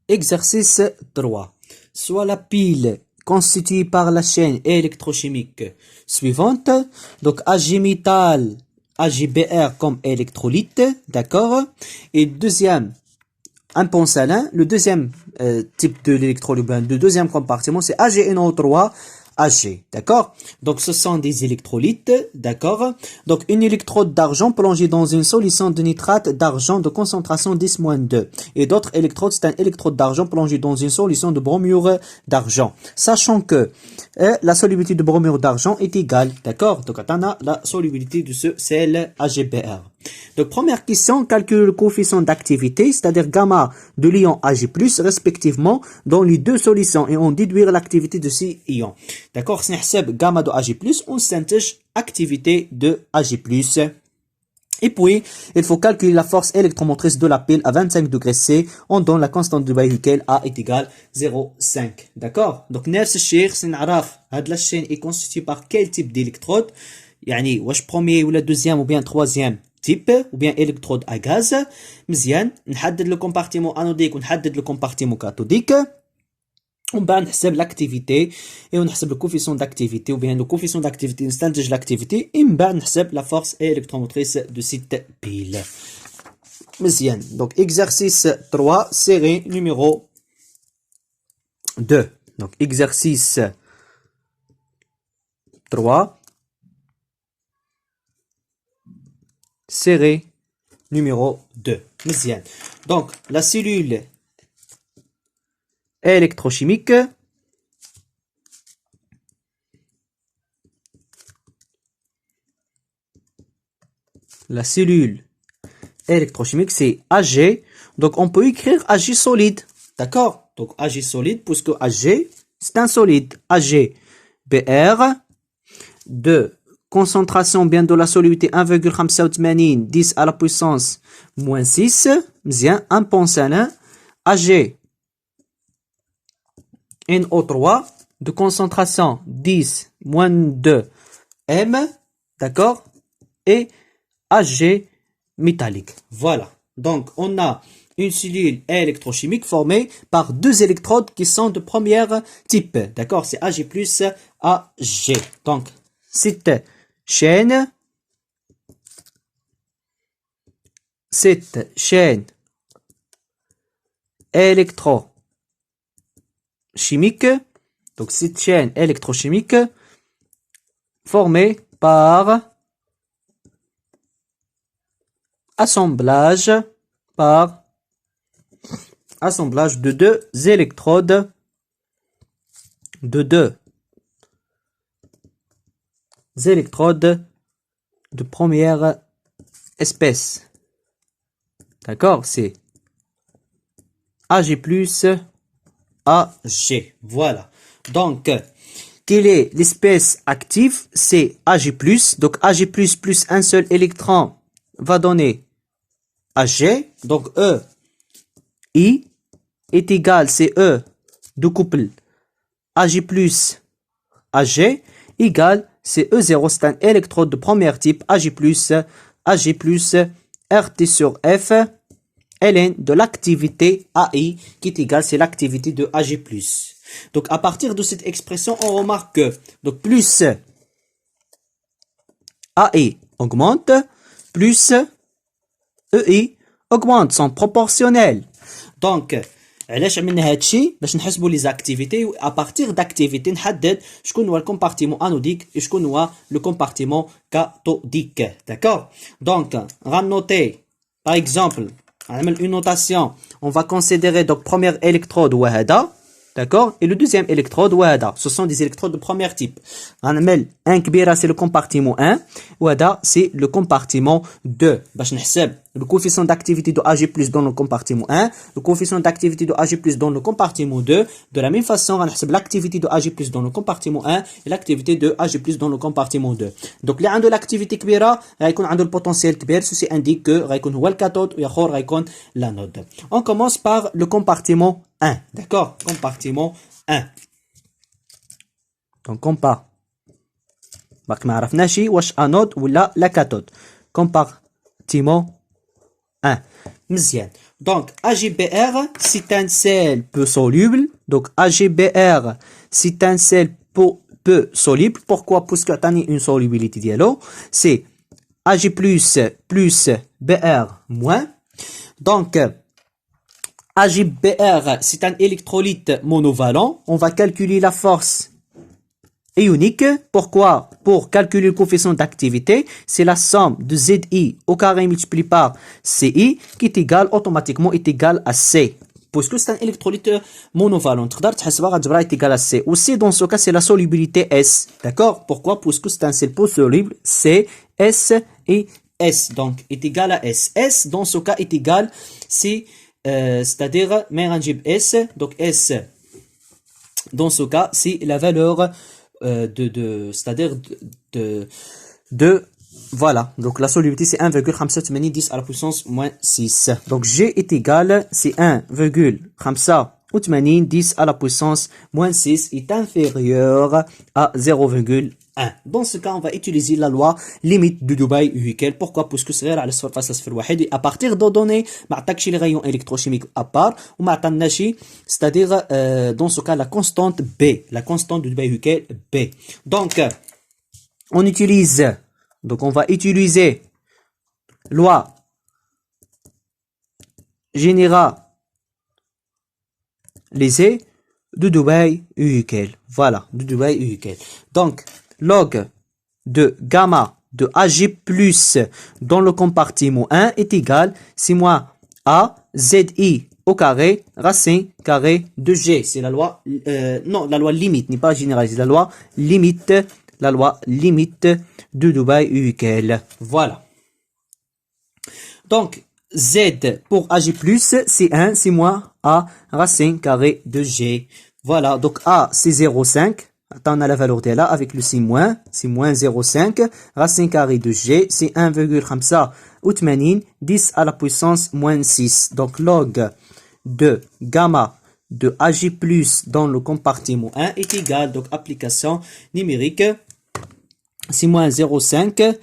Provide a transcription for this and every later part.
Exercice 3. Soit la pile constituée par la chaîne électrochimique suivante. Donc Ag métal, AgBr comme électrolyte, d'accord. Et deuxième, un pont salin. Le deuxième type de l'électrolyte, le deuxième compartiment, c'est AgNO3. Ag, d'accord? Donc, ce sont des électrolytes, d'accord? Donc, une électrode d'argent plongée dans une solution de nitrate d'argent de concentration 10-2. Et d'autres électrodes, c'est un électrode d'argent plongé dans une solution de bromure d'argent. Sachant que la solubilité de bromure d'argent est égale, d'accord? Donc, on a la solubilité de ce sel AgBr. Donc, première question, calcule le coefficient d'activité, c'est-à-dire gamma de l'ion Ag+, respectivement, dans les deux solutions, et on déduire l'activité de ces ions. D'accord, si on gamma de Ag+, on s'intègre activité de Ag+. Et puis, il faut calculer la force électromotrice de la pile à 25 degrés C, on donne la constante de Bayes A est égale 0,5. D'accord? Donc, نفس الشيء خصنا نعرف هاد la chaîne est constituée par quel type d'électrode. يعني واش premier ou la deuxième ou bien troisième type ou bien électrode à gaz. مزيان نحدد le compartiment anodique ونحدد le compartiment cathodique. On va نحسب l'activité et on حسب le coefficient d'activité ou bien le coefficient d'activité نستنتج l'activité et on va نحسب la force électromotrice de cette pile. مزيان. Donc exercice 3 série numéro 2. Donc exercice 3 série numéro 2. مزيان. Donc la cellule électrochimique c'est Ag, donc on peut écrire Ag solide, d'accord? Donc Ag solide puisque Ag c'est un solide. AgBr de concentration bien de la solubilité 1,85 10 à la puissance moins 6, bien un pont salin. Ag NO3 de concentration 10 moins 2 M, d'accord, et Ag métallique. Voilà. Donc, on a une cellule électrochimique formée par deux électrodes qui sont de premier type. D'accord, c'est Ag plus Ag. Donc, cette chaîne électrochimique, donc cette chaîne électrochimique formée par assemblage de deux électrodes de première espèce. D'accord, c'est Ag plus Ag. Voilà. Donc, quelle est l'espèce active? C'est Ag+. Donc, Ag+, plus un seul électron va donner Ag. Donc, E, I est égal, c'est E de couple Ag plus Ag, égal, c'est E0, c'est un électrode de premier type, Ag+, RT sur F, ln de l'activité AI, qui est égal, c'est l'activité de Ag+. Donc, à partir de cette expression, on remarque que, donc, plus AI augmente, plus EI augmente, sont proportionnels. Donc, علاش عملنا هادشي باش نحسبوا لي زاكتيفيتي à partir d'activité نحدد شكون هو الكومبارتيمون انوديك et شكون هو le compartiment cathodique. D'accord? Donc, غنوتي par exemple, نعمل une notation, on va considérer donc première électrode هو هذا. D'accord? Et le deuxième électrode, WADA. Ce sont des électrodes de premier type. Un kbira, c'est le compartiment 1. WADA, c'est le compartiment 2. باش نحسب le coefficient d'activité de Ag+ dans le compartiment 1, le coefficient d'activité de Ag+ dans le compartiment 2. De la même façon, on نحسب l'activité de Ag+ dans le compartiment 1 et l'activité de Ag+ dans le compartiment 2. Donc, اللي عنده l'activité كبيرة غيكون عنده le potentiel كبير. Ceci indique que غيكون هو الكاثود وياخر غيكون l'anode. On commence par le compartiment 1. D'accord? Compartiment 1. Donc, compare. باقي ما عرفناش واش انود ولا لا كاثود. Compartiment 1. مزيان. Donc, AgBr, c'est un sel peu soluble. Donc, AgBr, c'est un sel peu soluble. Pourquoi? Parce que tu as une solubilité dialogue. C'est Ag plus Br moins. Donc, AgBr, c'est un électrolyte monovalent. On va calculer la force ionique. Pourquoi? Pour calculer le coefficient d'activité, c'est la somme de Zi au carré multiplié par Ci qui est égal, automatiquement est égal à C. Puisque c'est un électrolyte monovalent, tu est égal à C. Aussi, dans ce cas, c'est la solubilité S. D'accord? Pourquoi? Puisque c'est un sel peu soluble, C, S et S. Donc, est égal à S. S, dans ce cas, est égal, c'est-à-dire, S. Donc, S, dans ce cas, c'est la valeur c'est-à-dire voilà. Donc, la solubilité, c'est 1,5 à la puissance moins 6. Donc, G est égal, c'est 1,5 à la puissance moins 6 est inférieur à 0,1. Dans ce cas, on va utiliser la loi limite de Dubaï-Huykel. Pourquoi? Parce que c'est à la surface et à partir de données, les rayons électrochimiques à part, ou c'est-à-dire, dans ce cas, la constante B, la constante de Dubaï-Huykel B. Donc, on va utiliser loi généralisée de Dubaï-Huykel. Voilà, de Dubaï-Huykel. Donc, log de gamma de Ag plus dans le compartiment 1 est égal, c'est moins A Zi au carré racine carré de G. C'est la loi, non, la loi limite n'est pas généralisée, la loi limite de Dubaï-Huykel. Voilà. Donc, Z pour Ag+, c'est 1, c'est moins A racine carré de G. Voilà, donc A, c'est 0,5. Attends, on a la valeur de là avec le c'est moins 0,5. Racine carré de G, c'est 1,5 10 à la puissance moins 6. Donc, log de gamma de Ag+, dans le compartiment 1 est égal, donc application numérique, c'est moins 0,5.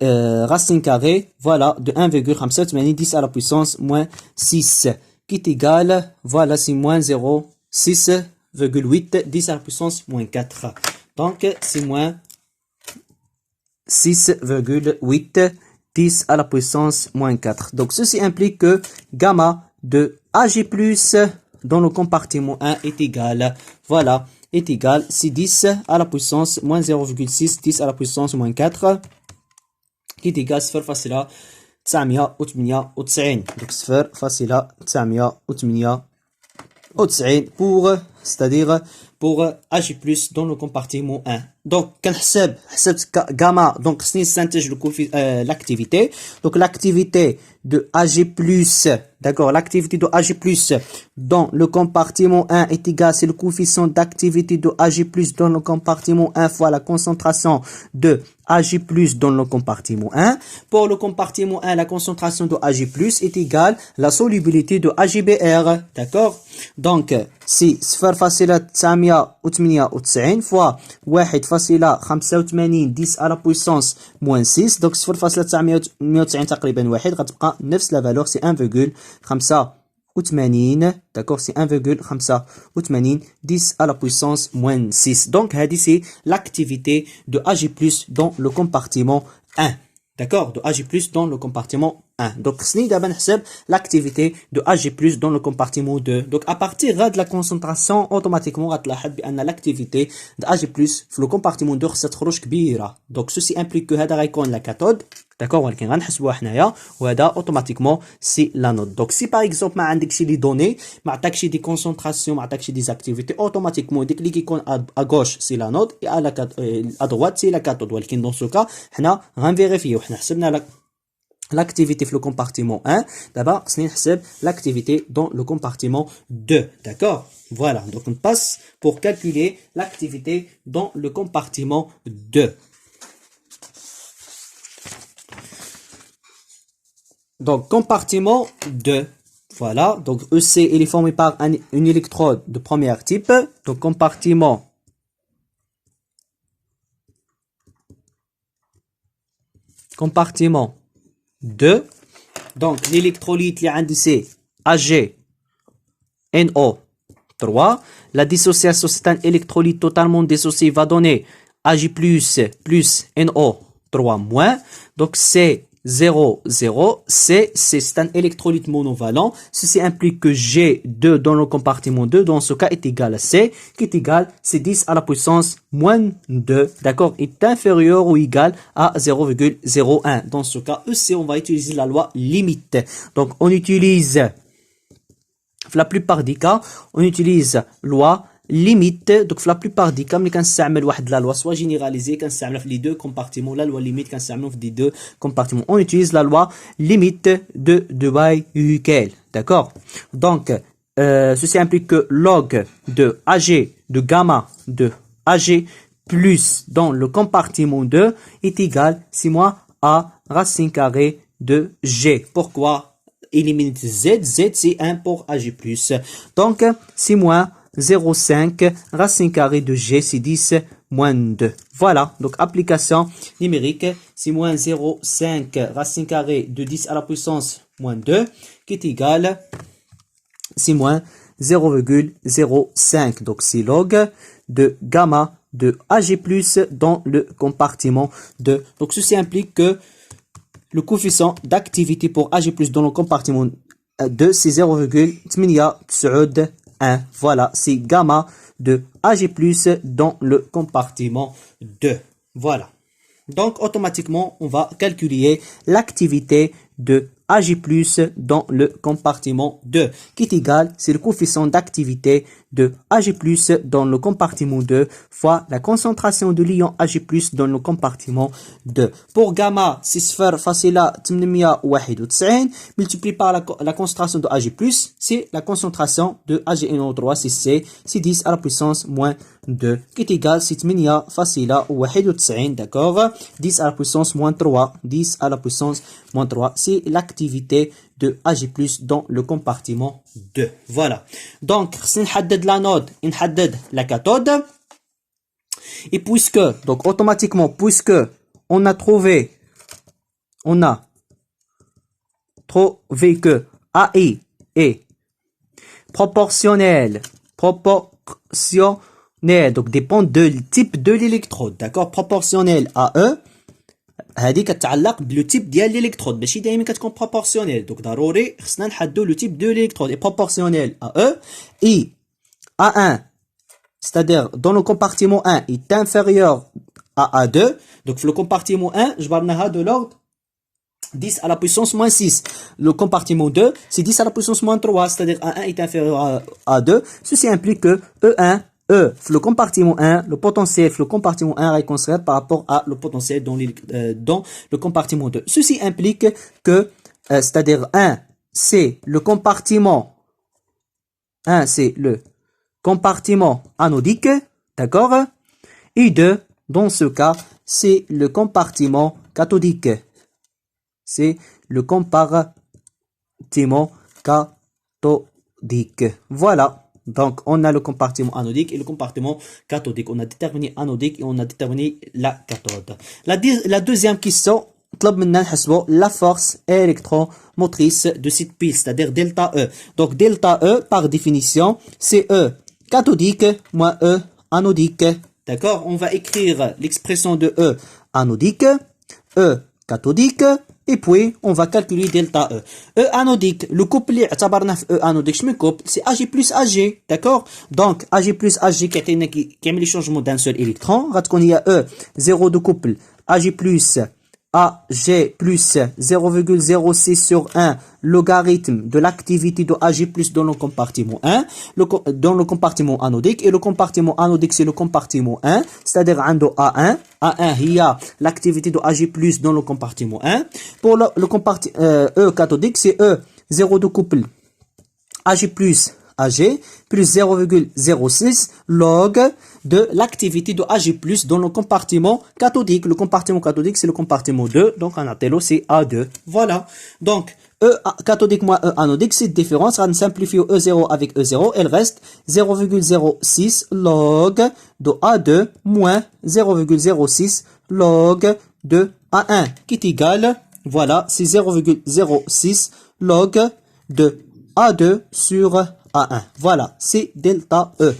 Racine carrée, voilà, de 1,5 10 à la puissance moins 6, qui est égal, voilà, c'est moins 0,6,8 10 à la puissance moins 4. Donc, c'est moins 6,8 10 à la puissance moins 4. Donc, ceci implique que gamma de Ag+, dans le compartiment 1 est égal, voilà, est égal, c'est 10 à la puissance moins 0,6 10 à la puissance moins 4. qui est égal 0,998. Donc 0,998 pour, c'est-à-dire pour Ag+, dans le compartiment 1. Donc, حسب gamma, donc c'est synthèse l'activité. Donc, l'activité de Ag+, d'accord, l'activité de Ag+, dans le compartiment 1 est égal, c'est le coefficient d'activité de Ag+, dans le compartiment 1 fois la concentration de Ag+, dans le compartiment 1. Pour le compartiment 1, la concentration de Ag+, est égale la solubilité de AgBr, d'accord? Donc, c'est 0,998 fois 1,85 10 à la puissance moins 6. Donc, 0,990 تقريبا واحد غتبقى نفس la valeur, c'est 1,85. D'accord, c'est 1,85 10 à la puissance moins 6. Donc, c'est l'activité de Ag+, dans le compartiment 1. D'accord, de Ag+, dans le compartiment 1. Donc, l'activité de Ag+, dans le compartiment 2. Donc, à partir de la concentration, automatiquement, l'activité de Ag+, dans le compartiment 2, c'est كبيرة. Donc, ceci implique que هذا غيكون la cathode. D'accord, ولكن غنحسبوها حنايا وهذا automatiquement c'est l'anode. Donc si par exemple ما عندكش لي دوني ما عطاكش دي كونسونطراسيون ما عطاكش دي اكتيفيتي اوتوماتيكمون ديك اللي كيكون à gauche c'est l'anode et à droite c'est la cathode. ولكن dans ce cas حنا غنفيريفيو حنا حسبنا l'activité dans le compartiment 1. D'abord, c'est l'activité dans le compartiment 2. D'accord? Voilà. Donc, on passe pour calculer l'activité dans le compartiment 2. Donc, compartiment 2. Voilà. Donc, EC, il est formé par une électrode de premier type. Donc, compartiment 2. Donc, l'électrolyte, c'est Ag, NO3. La dissociation, c'est un électrolyte totalement dissocié, va donner Ag+, plus NO3-. Donc, c'est 0, 0. C'est un électrolyte monovalent. Ceci implique que G2 dans le compartiment 2, dans ce cas, est égal à C, qui est égal, c'est 10 à la puissance moins 2, d'accord, est inférieur ou égal à 0,01. Dans ce cas, EC, on va utiliser la loi limite. Donc, on utilise, la plupart des cas, on utilise loi limite. Donc, la plupart des cas, mais quand ça la loi soit généralisée, quand ça les deux compartiments, la loi limite, quand ça les deux compartiments, on utilise la loi limite de Debye-Hückel. D'accord? Donc, ceci implique que log de Ag, de gamma de Ag plus dans le compartiment 2 est égal, 6 mois, à racine carrée de G. Pourquoi? Élimine Z, Z c'est 1 pour Ag+. Donc, 6 moins 0,5 racine carrée de G, c'est 10 moins 2. Voilà, donc application numérique, c'est moins 0,5 racine carrée de 10 à la puissance moins 2, qui est égal, c'est moins 0,05. Donc, c'est log de gamma de Ag+, dans le compartiment 2. Donc, ceci implique que le coefficient d'activité pour Ag+, dans le compartiment 2, c'est 0,891. Voilà, c'est gamma de Ag+, dans le compartiment 2. Voilà. Donc, automatiquement, on va calculer l'activité de Ag+, dans le compartiment 2, qui est égal, c'est le coefficient d'activité de Ag+, dans le compartiment 2, fois la concentration de l'ion Ag+, dans le compartiment 2. Pour gamma, c'est صفر فاصلة 891, multiplié par la concentration de Ag+, c'est la concentration de AgNO3, c'est C, c'est 10 à la puissance moins 2, qui est égal, c'est 891, d'accord, 10 à la puissance moins 3, 10 à la puissance moins 3, c'est l'activité de Ag+, dans le compartiment 2. Voilà. Donc, si on حدد la node, on حدد la cathode. Et puisque, donc automatiquement, puisque on a trouvé que AI est proportionnel, donc dépend du type de l'électrode, d'accord, proportionnel à E. هذه كتعلق بلو تيب ديال الالكترود ماشي دائما كتكون بروبورسيونيل دونك ضروري خصنا نحددوا لو تيب دو الالكترود اي بروبورسيونيل à E et A1 c'est-à-dire dans le compartiment 1 est inférieur à A2 donc le compartiment 1 جبرناها de l'ordre 10 à la puissance moins 6. Le compartiment 2 c'est 10 à la puissance moins 3, c'est-à-dire A1 est inférieur à A2. Ceci implique que E1 le compartiment 1, le potentiel, le compartiment 1 est considéré par rapport à le potentiel dans le compartiment 2. Ceci implique que, c'est-à-dire 1, c'est le compartiment anodique, d'accord? Et 2, dans ce cas, c'est le compartiment cathodique. C'est le compartiment cathodique. Voilà. Donc, on a le compartiment anodique et le compartiment cathodique. On a déterminé anodique et on a déterminé la cathode. La deuxième question, la force électromotrice de cette pile, c'est-à-dire delta E. Donc, delta E, par définition, c'est E cathodique moins E anodique. D'accord? On va écrire l'expression de E anodique, E cathodique, et puis on va calculer delta E. E anodique, le couple E anodique, c'est Ag plus Ag, d'accord? Donc Ag plus Ag qui a mis le changement d'un seul électron, il y a E, 0 de couple, Ag plus 0,06 sur 1 logarithme de l'activité de Ag plus dans le compartiment 1, dans le compartiment anodique, et le compartiment anodique c'est le compartiment 1, c'est-à-dire A1, il y a l'activité de Ag plus dans le compartiment 1. Pour le compartiment E cathodique, c'est E, 0 de couple, Ag plus 0,06 log de l'activité de Ag+, dans le compartiment cathodique. Le compartiment cathodique, c'est le compartiment 2, donc en attello, c'est A2. Voilà. Donc, E cathodique moins E anodique, cette différence, on simplifie E0 avec E0, elle reste 0,06 log de A2 moins 0,06 log de A1, qui est égal, voilà, c'est 0,06 log de A2 sur A1. Voilà, c'est delta E.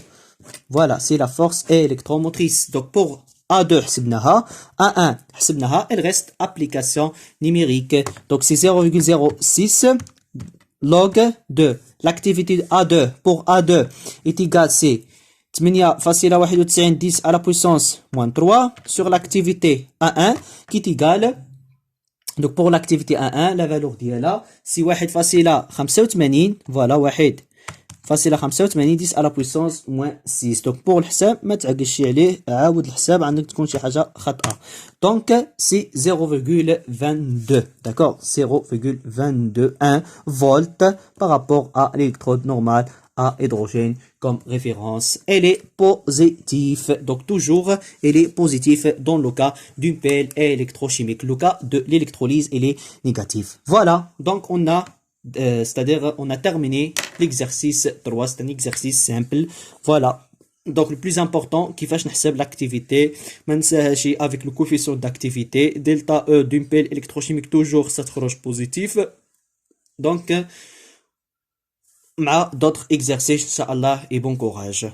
Voilà, c'est la force électromotrice. Donc pour A2 حسبناها, A1 حسبناها, elle reste application numérique. Donc c'est 0,06 log de l'activité A2 pour A2 est égal, c'est 8,91 10 à la puissance moins 3 sur l'activité A1 qui est égale. Donc pour l'activité A1 la valeur ديالها c'est 1,85. Voilà 1,85 10 à la puissance moins 6. Donc pour الحساب ما تعقلش عليه, عاود الحساب عندك تكون شي حاجه خطأ. Donc c'est 0,22. D'accord, 0,221 volts par rapport à l'électrode normale à hydrogène comme référence. Elle est positive. Donc toujours, elle est positive dans le cas d'une pelle électrochimique. Le cas de l'électrolyse, elle est négative. Voilà, donc on a c'est-à-dire on a terminé l'exercice 3. C'est un exercice simple. Voilà. Donc le plus important, كيفاش نحسب l'activité, ما ننساهاش avec le coefficient d'activité, delta E d'une pelle électrochimique toujours ça تخرج positif. Donc مع d'autres exercices, Inch'Allah, et bon courage.